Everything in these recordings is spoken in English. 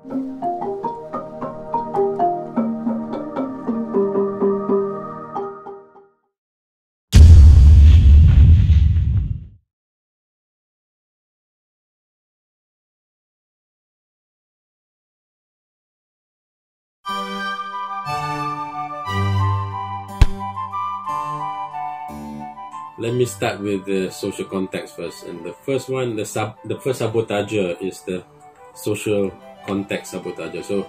Let me start with the social context first. And the first one, the first sabotager is the social context sabotager. So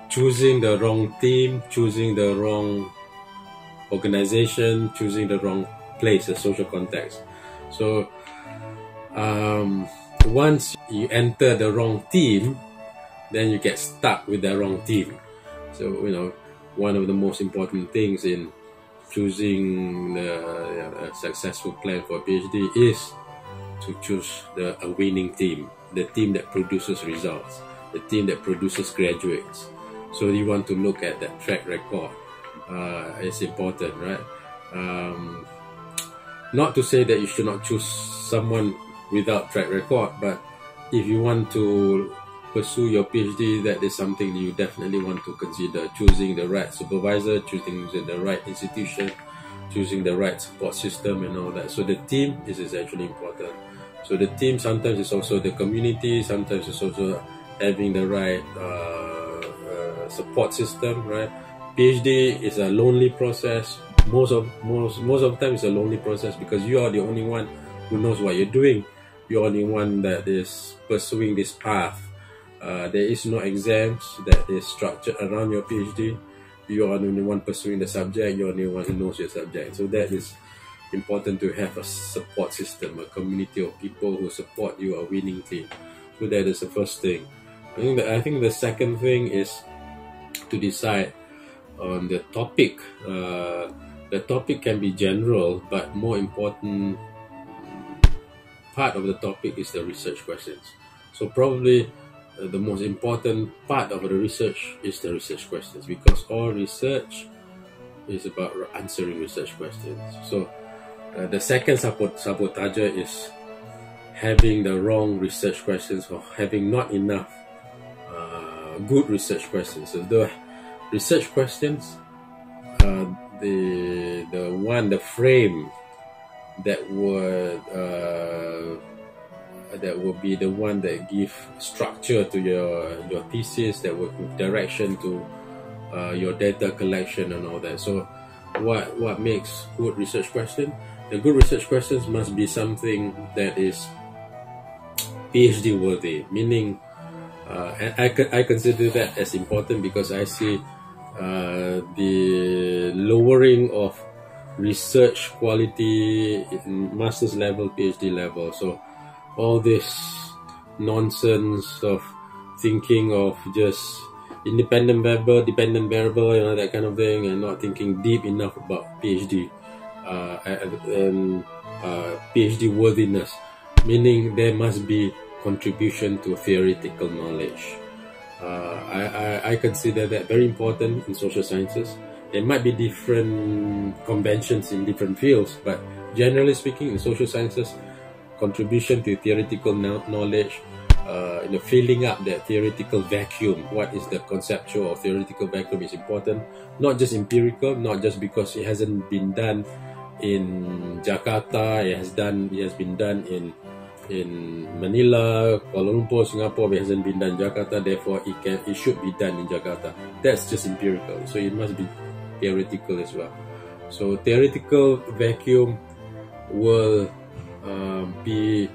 choosing the wrong team, choosing the wrong organization, choosing the wrong place, the social context. So once you enter the wrong team, then you get stuck with the wrong team. So, you know, one of the most important things in choosing a successful plan for a PhD is to choose a winning team, the team that produces results, the team that produces graduates. So you want to look at that track record. It's important, right? Not to say that you should not choose someone without track record, but if you want to pursue your PhD, that is something you definitely want to consider. Choosing the right supervisor, choosing the right institution, choosing the right support system and all that. So the team is actually important. So the team sometimes is also the community, sometimes it's also having the right support system, right? PhD is a lonely process. Most of the time it's a lonely process because you are the only one who knows what you're doing. You're the only one that is pursuing this path. There is no exams that is structured around your PhD. You are the only one pursuing the subject. You're the only one who knows your subject. So that is important, to have a support system, a community of people who support you, a winning team. So that is the first thing. I think the second thing is to decide on the topic. The topic can be general, but more important part of the topic is the research questions. So probably the most important part of the research is the research questions, because all research is about answering research questions. So the second sabotager is having the wrong research questions or having not enough good research questions. So the research questions, the frame that would be the one that give structure to your thesis, that would give direction to your data collection and all that. So what makes good research question? The good research questions must be something that is PhD worthy, meaning I consider that as important because I see the lowering of research quality in master's level, PhD level. So all this nonsense of thinking of just independent variable, dependent variable, you know, that kind of thing, and not thinking deep enough about PhD and PhD worthiness, meaning there must be contribution to theoretical knowledge. I consider that very important in social sciences. There might be different conventions in different fields, but generally speaking, in social sciences, contribution to theoretical knowledge, filling up that theoretical vacuum. What is the conceptual or theoretical vacuum is important. Not just empirical, not just because it hasn't been done in Jakarta, it has been done in Manila, Kuala Lumpur, Singapore. It hasn't been done in Jakarta, therefore it should be done in Jakarta. That's just empirical. So it must be theoretical as well. So theoretical vacuum will be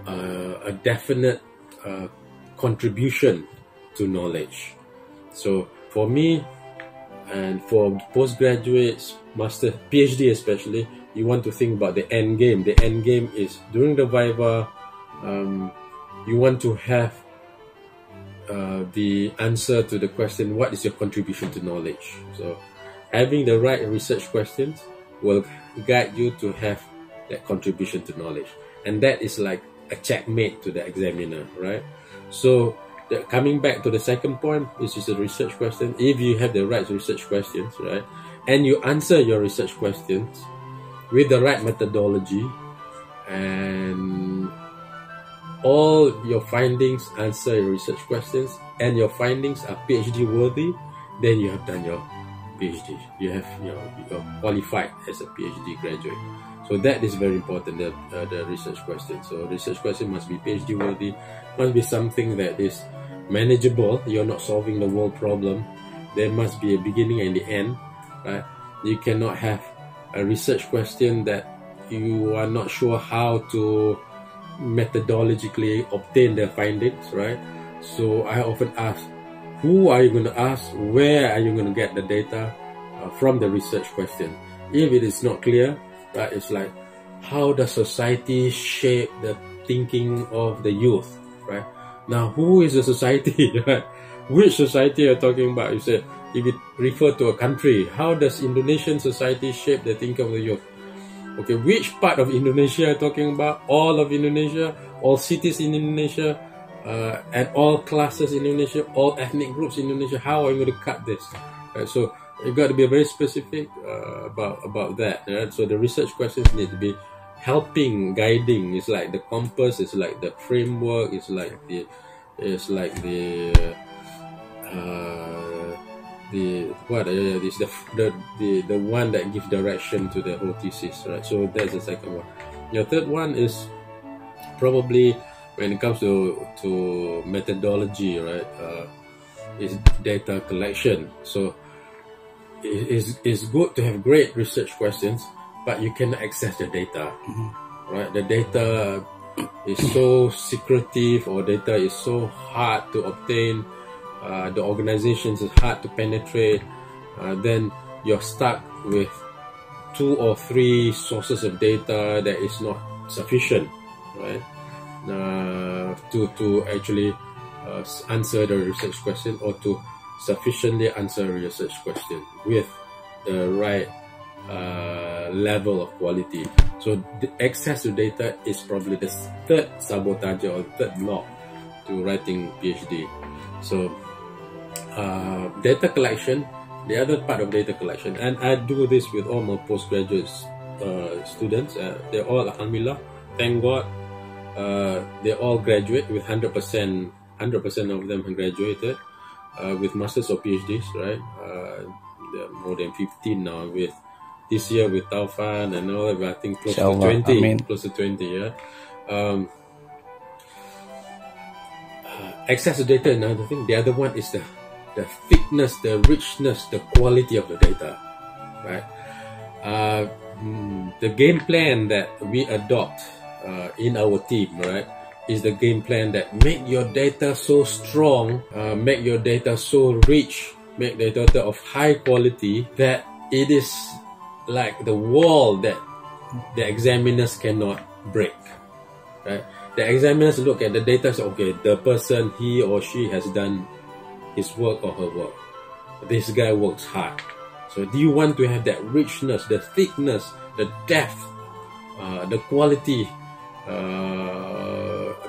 a definite contribution to knowledge. So for me, and for postgraduates, master, PhD especially, you want to think about the end game. The end game is during the viva, you want to have the answer to the question, what is your contribution to knowledge? So having the right research questions will guide you to have that contribution to knowledge, and that is like a checkmate to the examiner, right? So coming back to the second point, which is the research question. If you have the right research questions, right, and you answer your research questions with the right methodology and all your findings answer your research questions and your findings are PhD worthy, then you have done your PhD. You're qualified as a PhD graduate. So that is very important, the research question. So research question must be PhD worthy, must be something that is manageable. You're not solving the world problem. There must be a beginning and the end, right? You cannot have a research question that you are not sure how to methodologically obtain the findings, right? So I often ask, who are you going to ask? Where are you going to get the data from the research question? If it is not clear, right, it's like, how does society shape the thinking of the youth, right? Now, who is the society, right? Which society are you talking about? You say, if you refer to a country, how does Indonesian society shape the thinking of the youth? Okay, which part of Indonesia are you talking about? All of Indonesia, all cities in Indonesia, and all classes in Indonesia, all ethnic groups in Indonesia. How are you going to cut this? Right, so you got to be very specific about that. Right? So the research questions need to be guiding. It's like the compass. It's like the framework. It's like the one that gives direction to the whole thesis, right? So that's the second one. Your third one is probably, when it comes to methodology, right? Is data collection. So it's good to have great research questions, but you cannot access the data, right? The data is so secretive, or data is so hard to obtain. The organizations is hard to penetrate. Then you're stuck with 2 or 3 sources of data that is not sufficient, right? To actually answer the research question, or to sufficiently answer a research question with the right level of quality. So the access to data is probably the third sabotage, or third block to writing PhD. So data collection, the other part of data collection, and I do this with all my postgraduate students. They're all, alhamdulillah, thank God, they all graduate with 100%. 100% of them have graduated with masters or PhDs, right? There are more than 15 now. With this year with Taufan and all that, I think close to 20. Amen. Close to 20, yeah. Access to data, another thing. The other one is the thickness, the richness, the quality of the data, right? The game plan that we adopt in our team, right, is the game plan that make your data so strong, make your data so rich, make the data of high quality that it is like the wall that the examiners cannot break, right? The examiners look at the data and say, okay, the person, he or she has done his work or her work. This guy works hard. So do you want to have that richness, the thickness, the depth, the quality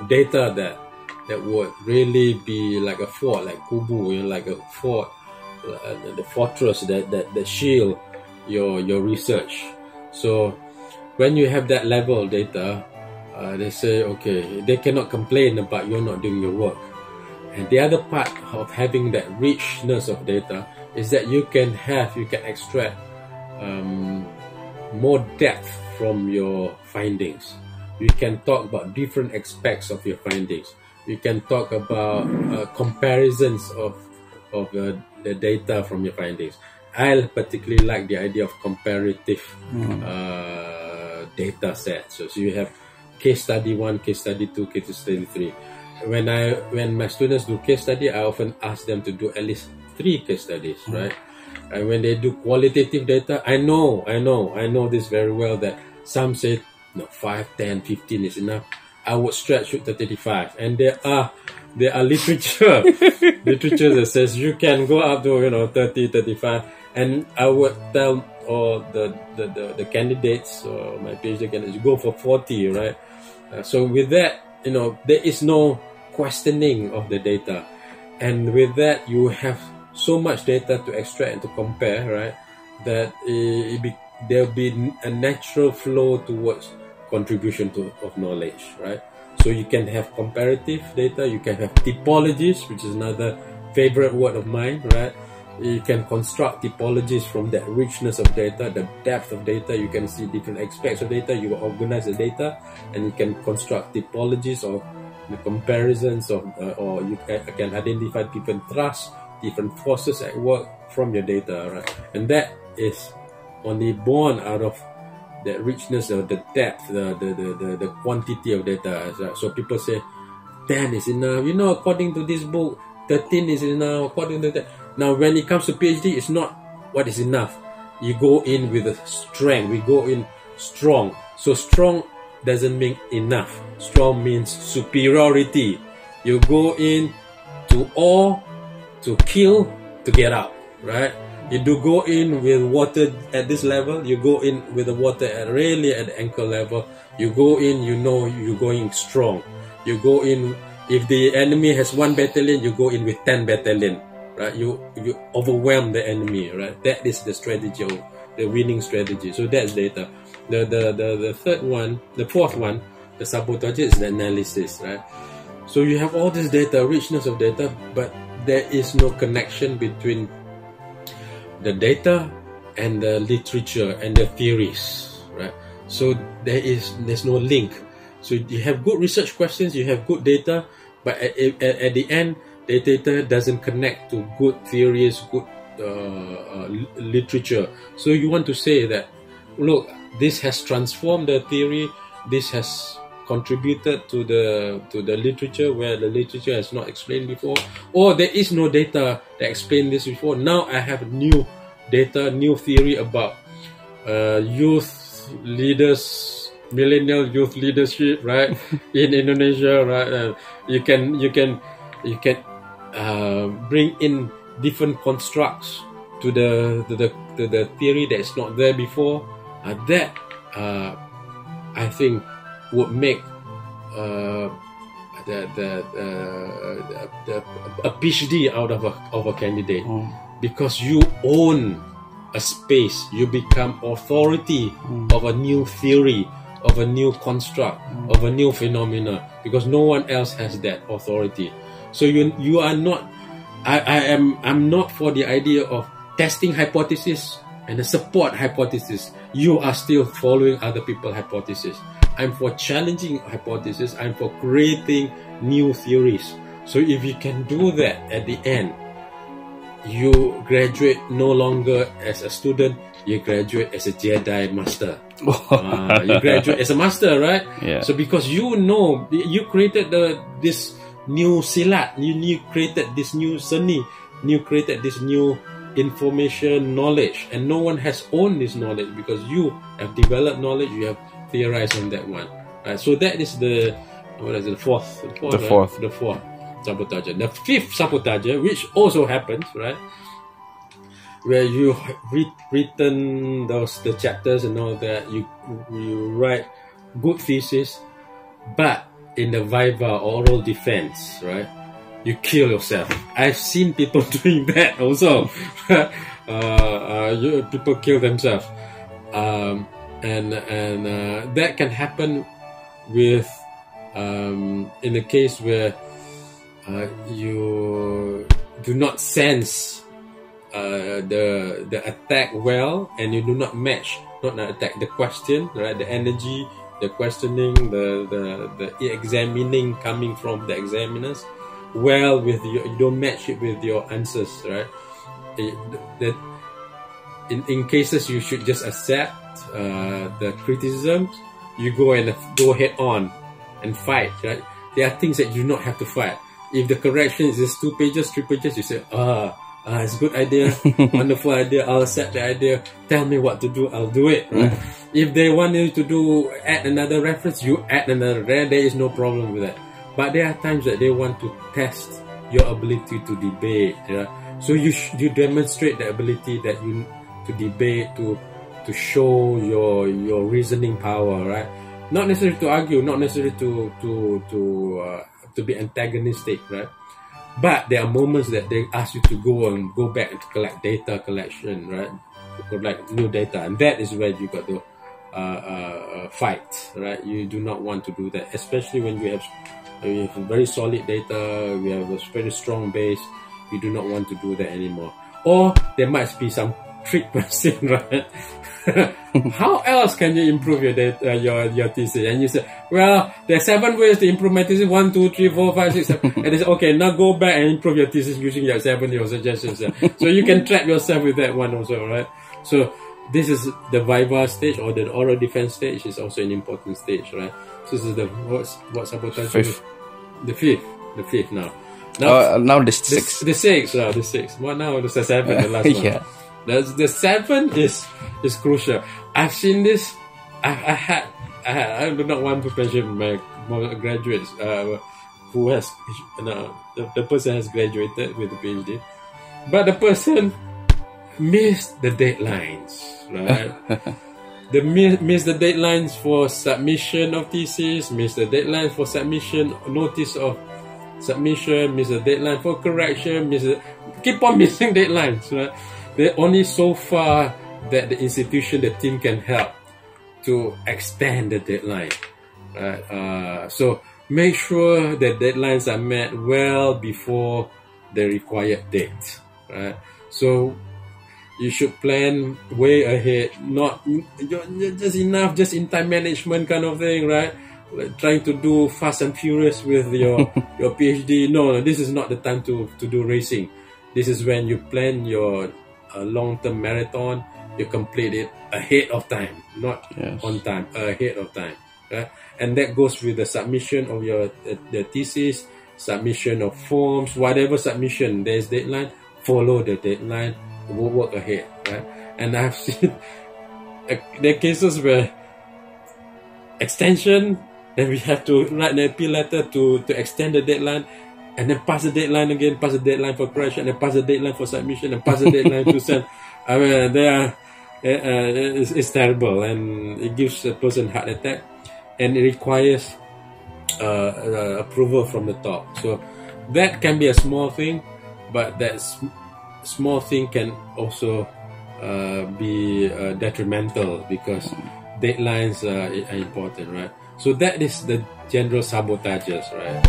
data that would really be like a fort, like Kubu, you know, like a fort, the fortress that shield your research. So when you have that level of data, they say, okay, they cannot complain about you're not doing your work. And the other part of having that richness of data is that you can extract more depth from your findings. You can talk about different aspects of your findings. You can talk about comparisons of the data from your findings. I particularly like the idea of comparative data sets. So you have case study 1, case study 2, case study 3. When my students do case study, I often ask them to do at least 3 case studies, right? And when they do qualitative data, I know this very well, that some say, no, 5, 10, 15 is enough. I would stretch it to 35. And there are literature that says you can go up to 30, 35. And I would tell all the candidates, or my PhD candidates, go for 40, right? So with that, there is no questioning of the data, and with that you have so much data to extract and to compare, right? That there'll be a natural flow towards contribution of knowledge, right? So you can have comparative data, you can have typologies, which is another favorite word of mine, right? You can construct typologies from that richness of data, the depth of data. You can see different aspects of data, you organize the data, and you can construct typologies of the comparisons of, or you can identify different thrusts, different forces at work from your data, right? And that is only born out of the richness of the depth, the quantity of data. So people say 10 is enough, you know, according to this book 13 is enough, according to that. Now when it comes to PhD, it's not what is enough. You go in with a strength, we go in strong. So strong doesn't mean enough. Strong means superiority. You go in to awe, to kill, to get out, right? You do go in with water at this level, you go in with the water really at the ankle level. You go in, you know you're going strong. You go in, if the enemy has 1 battalion, you go in with 10 battalion, right? You overwhelm the enemy, right? That is the strategy, the winning strategy. So that's data. The third one, the fourth one, the sabotage is the analysis, right? So you have all this data, richness of data, but there is no connection between the data and the literature and the theories, right? So there's no link. So you have good research questions, you have good data, but at the end, the data doesn't connect to good theories, good literature. So you want to say that, look, this has transformed the theory, this has contributed to the literature where the literature has not explained before, or there is no data that explained this before. Now I have new data, new theory about youth leaders, millennial youth leadership, right? In Indonesia, right? You can bring in different constructs to the theory that is not there before. That I think would make a PhD out of a candidate, because you own a space, you become authority of a new theory, of a new construct, of a new phenomena, because no one else has that authority. So you are not. I'm not for the idea of testing hypothesis and a support hypothesis. You are still following other people's hypothesis. I'm for challenging hypothesis. I'm for creating new theories. So if you can do that at the end, you graduate no longer as a student, you graduate as a Jedi master. You graduate as a master, right? Yeah. So because you know, you created this new silat, you created this new seni, you created this new information, knowledge, and no one has owned this knowledge, because you have developed knowledge, you have theorized on that one. So that is the fourth sabotage. The fifth sabotage, which also happens, right, where you written the chapters and all that, you write good thesis, but in the viva, oral defense, right, you kill yourself. I've seen people doing that also. People kill themselves, and that can happen with in the case where you do not sense the attack well, and you do not match, not the attack, the question, right, the energy, the questioning, the examining coming from the examiners well with you don't match it with your answers, right? That in cases you should just accept the criticisms, you go head on and fight, right? There are things that you do not have to fight. If the correction is just 2 pages, 3 pages, you say, it's a good idea, wonderful idea, I'll accept the idea, tell me what to do, I'll do it, right? If they want you to add another reference, you add another, there is no problem with that. But there are times that they want to test your ability to debate, right? So you demonstrate the ability that you to debate, to show your reasoning power, right? Not necessarily to argue, not necessarily to be antagonistic, right? But there are moments that they ask you to go back and collect data collection, right? To collect new data, and that is where you got to fight, right? You do not want to do that, especially when we have very solid data, we have a very strong base. You do not want to do that anymore. Or there might be some trick question, right? How else can you improve your data, your thesis? And you say, well, there are 7 ways to improve my thesis. 1, 2, 3, 4, 5, 6, 7. And they say, okay, now go back and improve your thesis using your 7 your suggestions. So you can trap yourself with that one also, right? So this is the viva stage, or the oral defense stage is also an important stage, right? So this is the what sabotage? Fifth. The fifth now. Now the sixth. The sixth. Well, now the 7, the last one. Yeah. The 7 is crucial. I've seen this. I do not want to mention my graduates who has the person has graduated with a PhD, but the person missed the deadlines, right? They miss the deadlines for submission of thesis, miss the deadline for submission, notice of submission, miss the deadline for correction, keep on missing deadlines, right? They're only so far that the institution, the team can help to extend the deadline, right? So make sure that deadlines are met well before the required date, right? So you should plan way ahead, not just in time management kind of thing, right? Like trying to do fast and furious with your PhD. No, this is not the time to do racing. This is when you plan your long-term marathon, you complete it ahead of time, not on time, ahead of time, right? And that goes with the submission of the thesis, submission of forms, whatever submission, there's deadline, follow the deadline, work ahead, right? And I've seen there are cases where extension, then we have to write an appeal letter to extend the deadline, and then pass the deadline again, pass the deadline for correction, and pass the deadline for submission, and pass the deadline to send. I mean, it's terrible, and it gives a person heart attack, and it requires approval from the top. So that can be a small thing, but that small thing can also be detrimental, because deadlines are important, right? So that is the general sabotagers, right?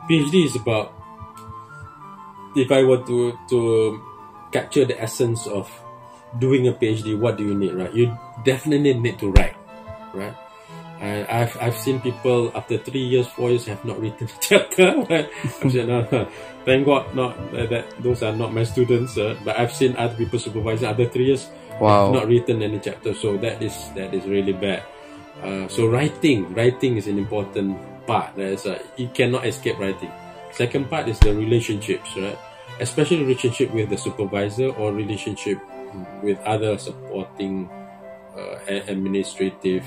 PhD is about, if I were to capture the essence of doing a PhD, what do you need, right? You definitely need to write, right? And I've seen people after 3 years, 4 years have not written a chapter. Right? I've said, no, thank God, not that those are not my students. But I've seen other people supervising after 3 years, have not written any chapter. So that is really bad. So writing is an important part. You cannot escape writing. Second part is the relationships, right? Especially relationship with the supervisor, or relationship with other supporting administrative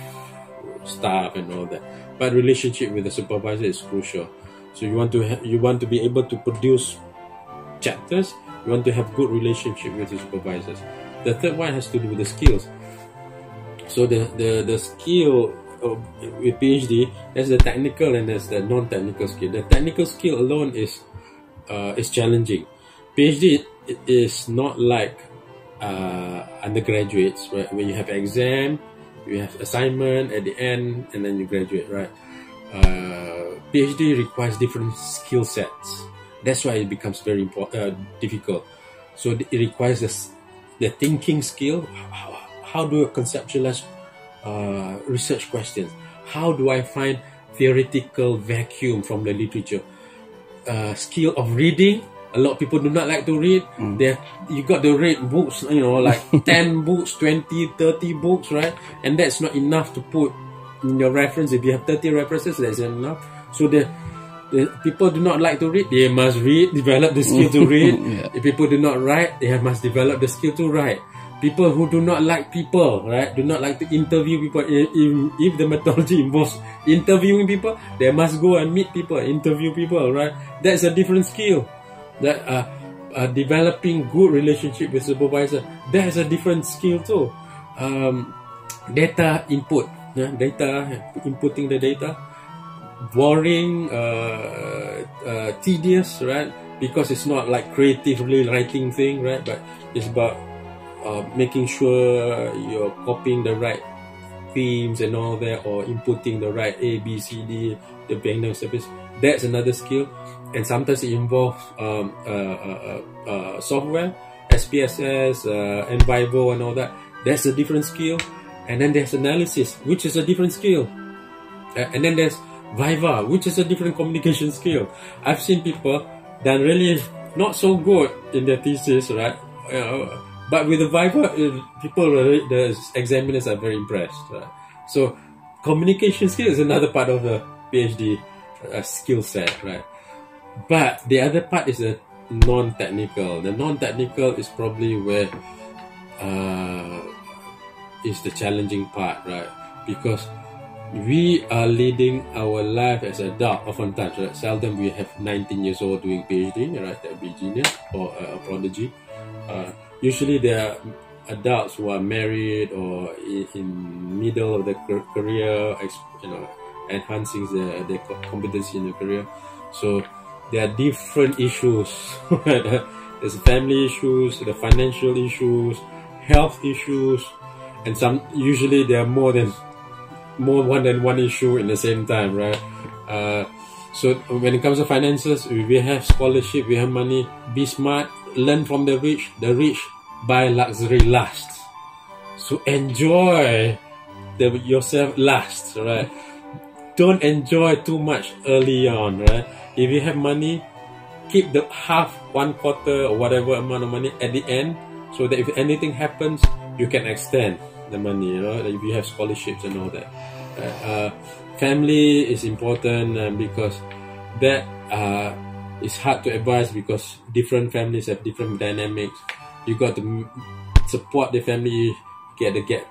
staff and all that. But relationship with the supervisor is crucial. So you want to be able to produce chapters. You want to have good relationship with the supervisors. The third one has to do with the skills. So the skill with PhD, there's the technical and there's the non-technical skill. The technical skill alone is challenging. PhD is not like undergraduates, right? When you have exam, you have assignment at the end, and then you graduate, right? PhD requires different skill sets. That's why it becomes very difficult. So it requires the thinking skill. How do I conceptualize research questions? How do I find theoretical vacuum from the literature? Skill of reading. A lot of people do not like to read. You got to read books, like 10 books, 20, 30 books, right? And that's not enough to put in your reference. If you have 30 references, that's enough. So the people do not like to read. They must read, develop the skill to read. If people do not write, they must develop the skill to write. People who do not like people, right? Do not like to interview people. If the methodology involves interviewing people, they must go and meet people, interview people, right? That's a different skill. That developing good relationship with supervisor, that is a different skill too. Data input, data, inputting the data, boring, tedious, right? Because it's not like creatively writing thing, right? But it's about making sure you're copying the right themes and all that, or inputting the right A, B, C, D, the background service. That's another skill. And sometimes it involves software, SPSS, Envivo and all that. That's a different skill. And then there's analysis, which is a different skill. And then there's Viva, which is a different communication skill. I've seen people that really not so good in their thesis, right? But with the Viva, people, the examiners are very impressed. Right? So communication skill is another part of the PhD skill set, right? But the other part is the non-technical. The non-technical is probably where is the challenging part, right? Because we are leading our life as adult oftentimes, right? Seldom we have 19 years old doing PhD, right? That would be genius or a prodigy. Usually they are adults who are married or in middle of their career, enhancing their competency in the career. So there are different issues. There's family issues, the financial issues, health issues, and some usually there are more than one issue in the same time, right? So when it comes to finances, we have scholarship, we have money. Be smart, learn from the rich. The rich buy luxury last. So enjoy yourself last, right? Don't enjoy too much early on, right? If you have money, keep the half, 1/4 or whatever amount of money at the end, so that if anything happens, you can extend the money, you know, if you have scholarships and all that. Family is important because that is hard to advise because different families have different dynamics. You got to support the family. You get to get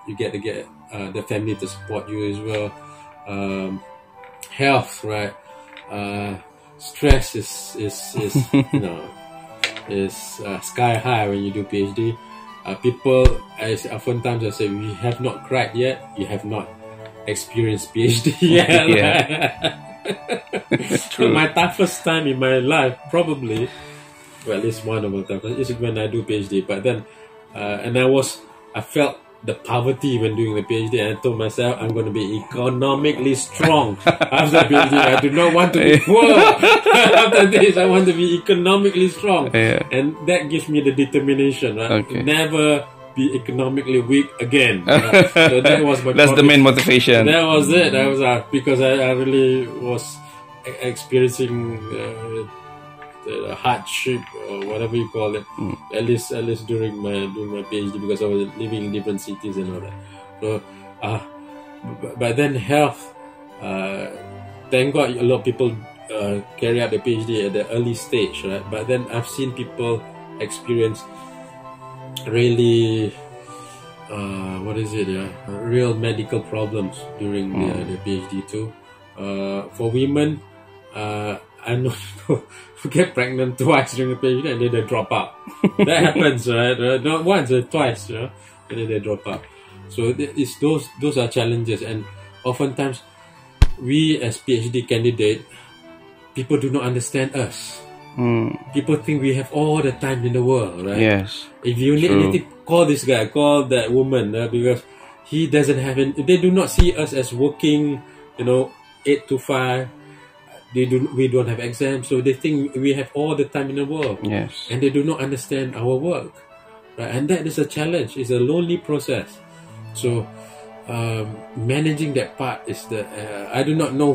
the family to support you as well. Health, right? Stress is you know, is sky high when you do PhD. People, oftentimes I say, we have not cried yet. You have not experienced PhD yet. True. My toughest time in my life, probably, well, at least one of my toughest, is when I do PhD. But then, I felt the poverty when doing the PhD, and I told myself I'm going to be economically strong after PhD. I do not want to be poor. After this, I want to be economically strong, and that gives me the determination, right? Okay. Never be economically weak again. So that was my. That's the main motivation. That was it. I was because I really was experiencing the hardship or whatever you call it, at least during my PhD, because I was living in different cities and all that. So but then health, thank God a lot of people carry out the PhD at the early stage, right? But then I've seen people experience really real medical problems during the PhD too. For women, I know who get pregnant twice during the PhD and then they drop out. That happens, right? Not once, twice, you know, and then they drop out. So it's those are challenges, and oftentimes we as PhD candidate, people do not understand us. People think we have all the time in the world, right? Yes. If you need anything, call this guy, call that woman, because he doesn't have any. They do not see us as working, 8 to 5. We don't have exams, so they think we have all the time in the world. Yes. And they do not understand our work, right? And that is a challenge. It's a lonely process. So managing that part is I do not know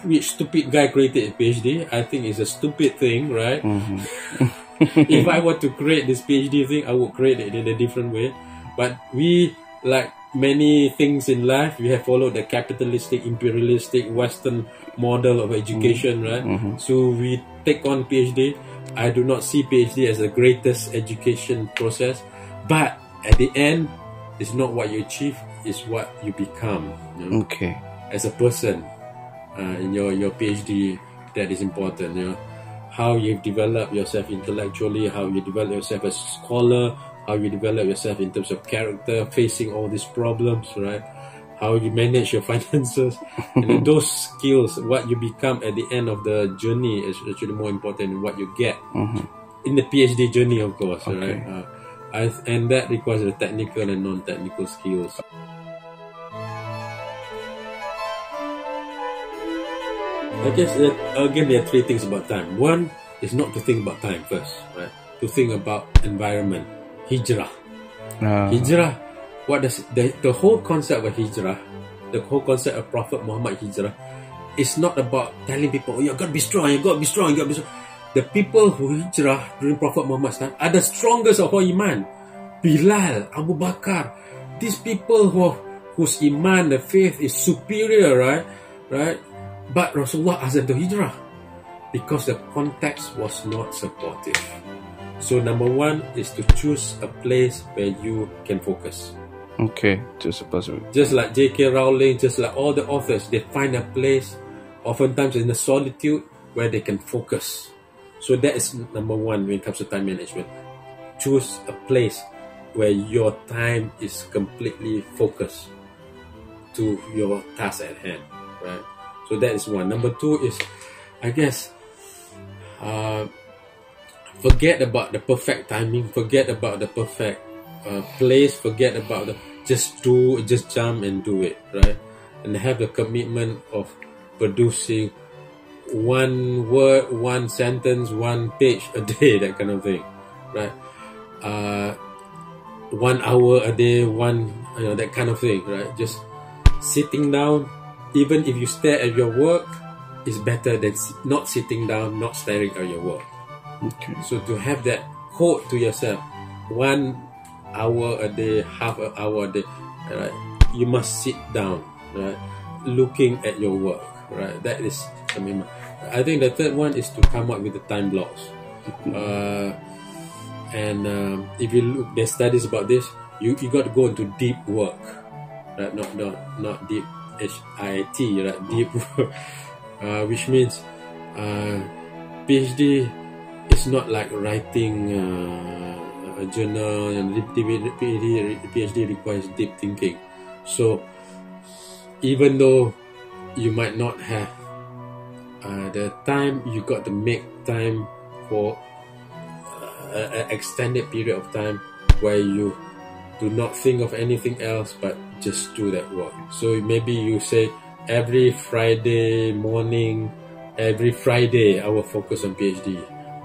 which stupid guy created a PhD. I think it's a stupid thing, right? If I were to create this PhD thing, I would create it in a different way. But we, like many things in life, we have followed the capitalistic, imperialistic, Western model of education, right? So we take on PhD. I do not see PhD as the greatest education process, but at the end, it's not what you achieve, it's what you become. Okay. As a person, in your PhD, that is important. How you develop yourself intellectually, how you develop yourself as a scholar, how you develop yourself in terms of character, facing all these problems, right? how you manage your finances, and then those skills, what you become at the end of the journey, is actually more important than what you get in the PhD journey, of course. Okay. Right? And that requires the technical and non-technical skills. I guess again there are three things about time. One is not to think about time first, right? To think about environment. HIJRAH. HIJRAH. What does the whole concept of HIJRAH, the whole concept of Prophet Muhammad HIJRAH, is not about telling people, oh, you got to be strong, you got to be strong, you got to be strong. The people who hijrah during Prophet Muhammad's time are the strongest of all iman. Bilal, Abu Bakar, these people whose iman, the faith is superior, right? But Rasulullah asked them to hijrah because the context was not supportive. So number one is to choose a place where you can focus. Okay, choose a place. Just like J.K. Rowling, just like all the authors, they find a place, oftentimes in the solitude, where they can focus. So that is number one when it comes to time management. Choose a place where your time is completely focused to your task at hand, right? So that is one. Number two is, I guess, forget about the perfect timing, forget about the perfect place, forget about the just jump and do it, right? And have the commitment of producing one word, one sentence, one page a day, that kind of thing, right? 1 hour a day, that kind of thing, right? Just sitting down, even if you stare at your work, is better than not sitting down, not staring at your work. Okay. So to have that quote to yourself, 1 hour a day, half an hour a day, right? You must sit down, right? Looking at your work, right? That is commitment. I think the third one is to come up with the time blocks. If you look, there's studies about this. You got to go into deep work, right? Not deep HIT, right? Deep work, which means PhD is not like writing a journal, and PhD requires deep thinking. So even though you might not have the time, you got to make time for an extended period of time where you do not think of anything else but just do that work. So maybe you say every Friday morning, every Friday I will focus on PhD.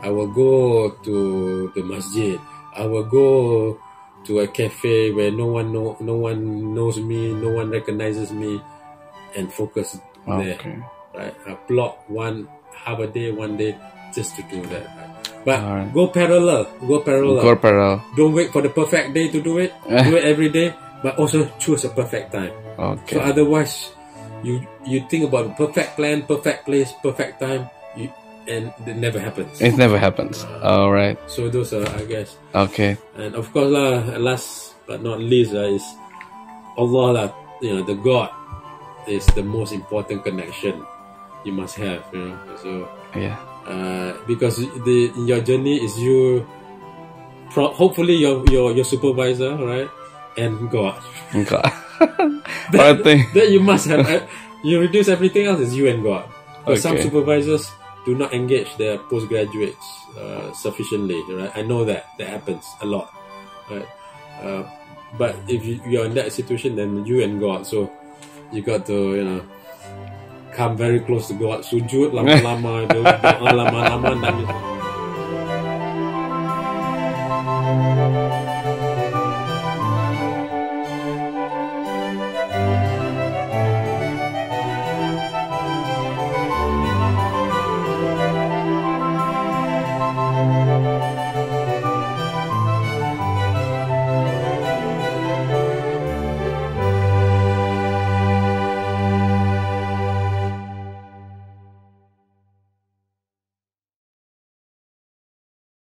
I will go to the masjid. I will go to a cafe where no one knows me, no one recognizes me, and focus there. Right? I block half a day, 1 day, just to do that. Right? But go parallel. Don't wait for the perfect day to do it. Do it every day, but also choose a perfect time. Okay. So otherwise, you think about the perfect plan, perfect place, perfect time, and it never happens. It never happens. All right. So those are, I guess. Okay. And of course, last but not least, is Allah. The God is the most important connection you must have. So yeah. Because your journey is you, hopefully your supervisor, right, and God. That you must have. You reduce everything else is you and God. But some supervisors do not engage their postgraduates sufficiently, right? I know that happens a lot, right? But if you're in that situation, then you and God. So you got to come very close to God, sujud lama-lama, doa lama-lama,